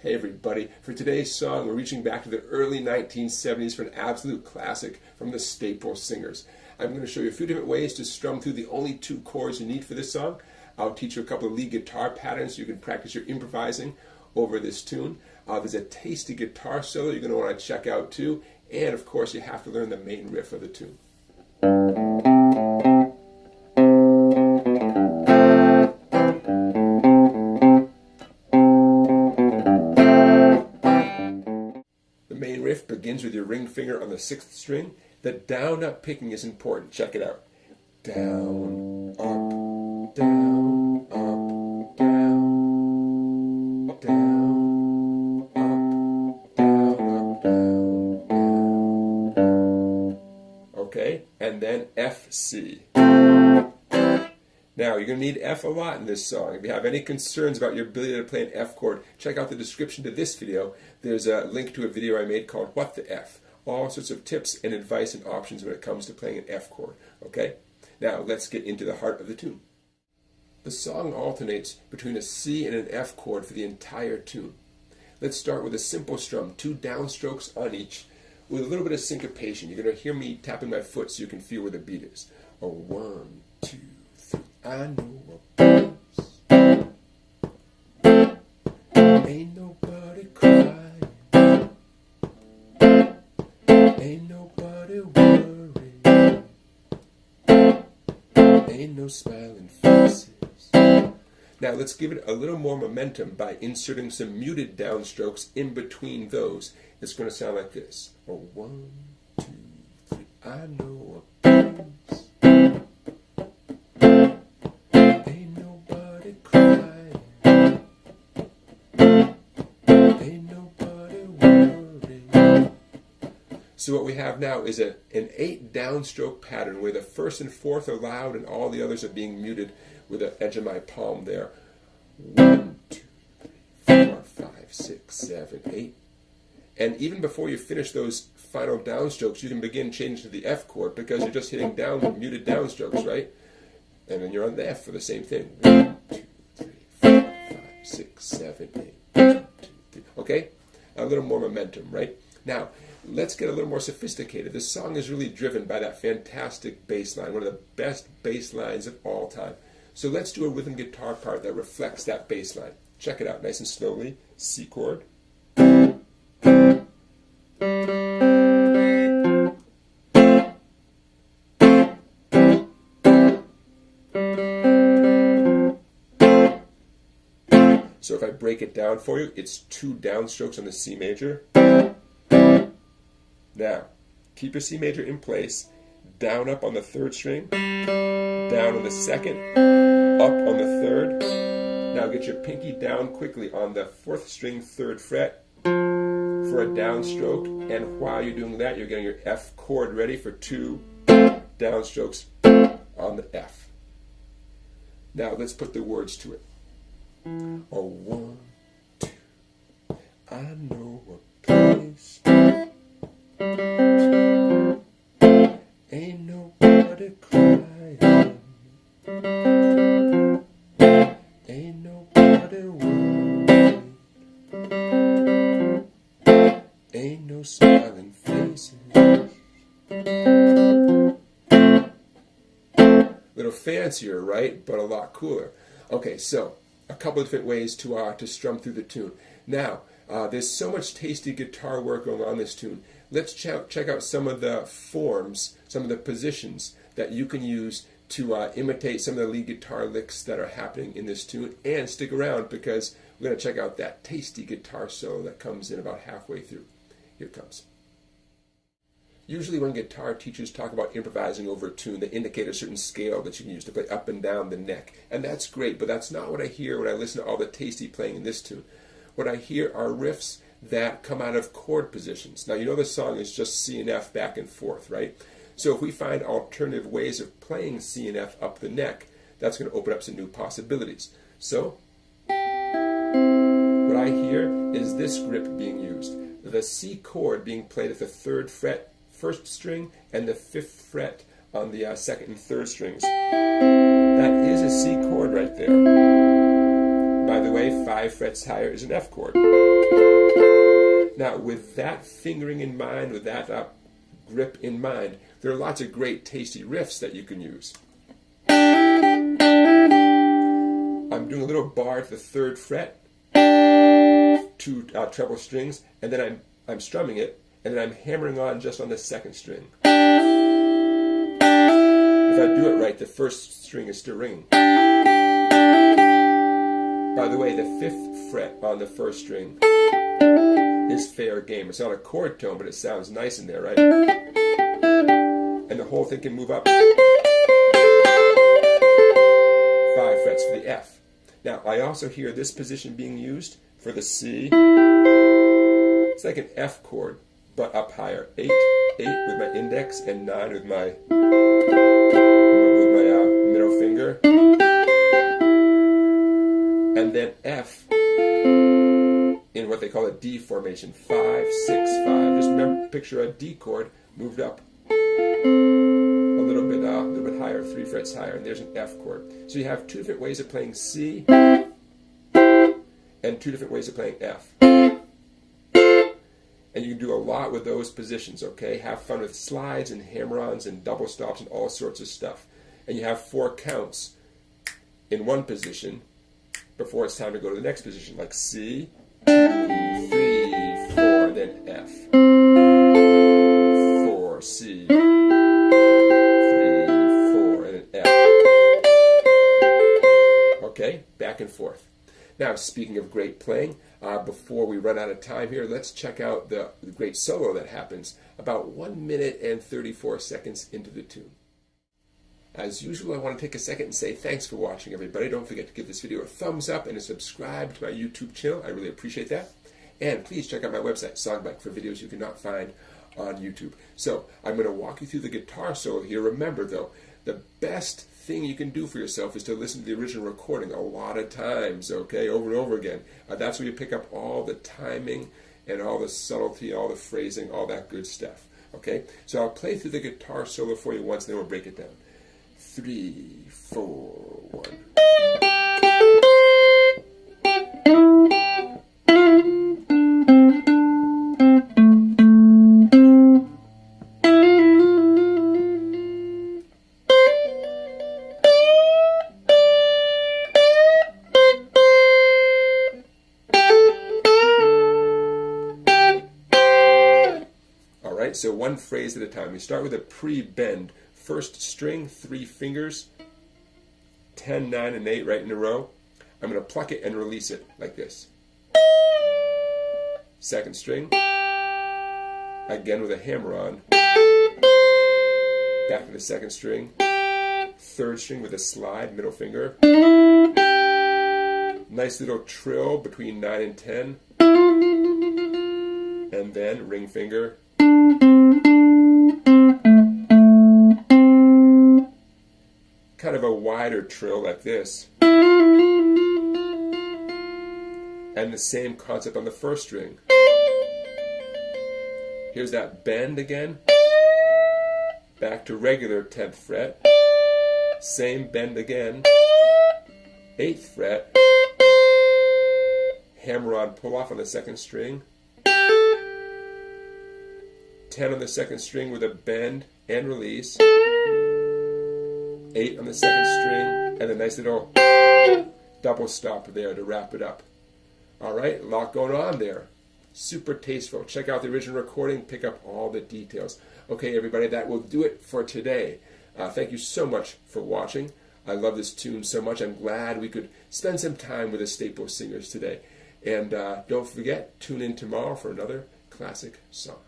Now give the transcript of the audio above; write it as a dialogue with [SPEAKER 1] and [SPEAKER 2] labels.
[SPEAKER 1] Hey everybody, for today's song we're reaching back to the early 1970s for an absolute classic from the Staple Singers. I'm going to show you a few different ways to strum through the only two chords you need for this song. I'll teach you a couple of lead guitar patterns so you can practice your improvising over this tune. There's a tasty guitar solo you're going to want to check out too, and of course you have to learn the main riff of the tune. The main riff begins with your ring finger on the 6th string. The down-up picking is important. Check it out. Down, up, down, up, down, down, up, down, up, down, down. Okay, and then F, C. Now, you're going to need F a lot in this song. If you have any concerns about your ability to play an F chord, check out the description to this video. There's a link to a video I made called What the F? All sorts of tips and advice and options when it comes to playing an F chord. Okay? Now, let's get into the heart of the tune. The song alternates between a C and an F chord for the entire tune. Let's start with a simple strum, 2 downstrokes on each, with a little bit of syncopation. You're going to hear me tapping my foot so you can feel where the beat is. 1, 2, 3. I know a blues. Ain't nobody crying. Ain't nobody worried. Ain't no smiling faces. Now let's give it a little more momentum by inserting some muted downstrokes in between those. It's going to sound like this. 1, 2, 3. I know a blues. Ain't nobody crying. Ain't nobody worried. So what we have now is an 8 downstroke pattern where the 1st and 4th are loud and all the others are being muted with the edge of my palm there. 1, 2, 3, 4, 5, 6, 7, 8. And even before you finish those final downstrokes, you can begin changing to the F chord because you're just hitting down with muted downstrokes, right? And then you're on the F for the same thing. 1, 2, 3, 4, 5, 6, 7, 8. 1, 2, 3. Okay? A little more momentum, right? Now, let's get a little more sophisticated. This song is really driven by that fantastic bass line, one of the best bass lines of all time. So let's do a rhythm guitar part that reflects that bass line. Check it out nice and slowly. C chord. So if I break it down for you, it's 2 downstrokes on the C major. Now, keep your C major in place, down up on the 3rd string, down on the 2nd, up on the 3rd. Now get your pinky down quickly on the 4th string, 3rd fret for a downstroke. And while you're doing that, you're getting your F chord ready for 2 downstrokes on the F. Now let's put the words to it. 1, 2, I know a place. Ain't nobody crying. Ain't nobody worried. Ain't no smiling faces. Little fancier, right? But a lot cooler. Okay, so a couple of different ways to strum through the tune. Now, there's so much tasty guitar work going on this tune. Let's check out some of the forms, some of the positions that you can use to imitate some of the lead guitar licks that are happening in this tune. And stick around because we're going to check out that tasty guitar solo that comes in about halfway through. Here it comes. Usually when guitar teachers talk about improvising over a tune, they indicate a certain scale that you can use to play up and down the neck. And that's great, but that's not what I hear when I listen to all the tasty playing in this tune. What I hear are riffs that come out of chord positions. Now, you know the song is just C and F back and forth, right? So if we find alternative ways of playing C and F up the neck, that's going to open up some new possibilities. So, what I hear is this grip being used. The C chord being played at the 3rd fret, 1st string, and the 5th fret on the 2nd and 3rd strings. That is a C chord right there. By the way, 5 5 frets higher is an F chord. Now, with that fingering in mind, with that grip in mind, there are lots of great tasty riffs that you can use. I'm doing a little bar to the 3rd fret, 2 treble strings, and then I'm strumming it, and then I'm hammering on just on the 2nd string. If I do it right, the 1st string is still ringing. By the way, the 5th fret on the 1st string is fair game. It's not a chord tone, but it sounds nice in there, right? And the whole thing can move up 5 frets for the F. Now, I also hear this position being used for the C. It's like an F chord, but up higher. 8 with my index and 9 with my middle finger. And then F in what they call a D formation. 5, 6, 5. Just remember, picture a D chord moved up a little bit higher, 3 frets higher, and there's an F chord. So you have 2 different ways of playing C and 2 different ways of playing F. And you can do a lot with those positions, okay? Have fun with slides and hammer-ons and double stops and all sorts of stuff. And you have 4 counts in one position before it's time to go to the next position, like C, 2, 3, 4, and then F. 4, C, 3, 4, and then F. Okay, back and forth. Now, speaking of great playing, before we run out of time here, let's check out the great solo that happens about 1 minute and 34 seconds into the tune. As usual, I want to take a second and say thanks for watching, everybody. Don't forget to give this video a thumbs up and to subscribe to my YouTube channel. I really appreciate that. And please check out my website, Songbike, for videos you cannot find on YouTube. So I'm going to walk you through the guitar solo here. Remember, though, the best thing you can do for yourself is to listen to the original recording a lot of times, okay, over and over again. That's where you pick up all the timing and all the subtlety, all the phrasing, all that good stuff, okay? So I'll play through the guitar solo for you once, then we'll break it down. 3, 4, 1. All right, so one phrase at a time. We start with a pre-bend. 1st string, 3 fingers, 10, 9, and 8 right in a row. I'm going to pluck it and release it like this. 2nd string, again with a hammer on. Back to the 2nd string. 3rd string with a slide, middle finger. Nice little trill between 9 and 10. And then ring finger. Kind of a wider trill like this. And the same concept on the 1st string. Here's that bend again. Back to regular 10th fret. Same bend again. 8th fret. Hammer on, pull off on the 2nd string. 10 on the 2nd string with a bend and release. 8 on the 2nd string, and a nice little double stop there to wrap it up. All right, a lot going on there. Super tasteful. Check out the original recording, pick up all the details. Okay, everybody, that will do it for today. Thank you so much for watching. I love this tune so much. I'm glad we could spend some time with the Staple Singers today. And don't forget, tune in tomorrow for another classic song.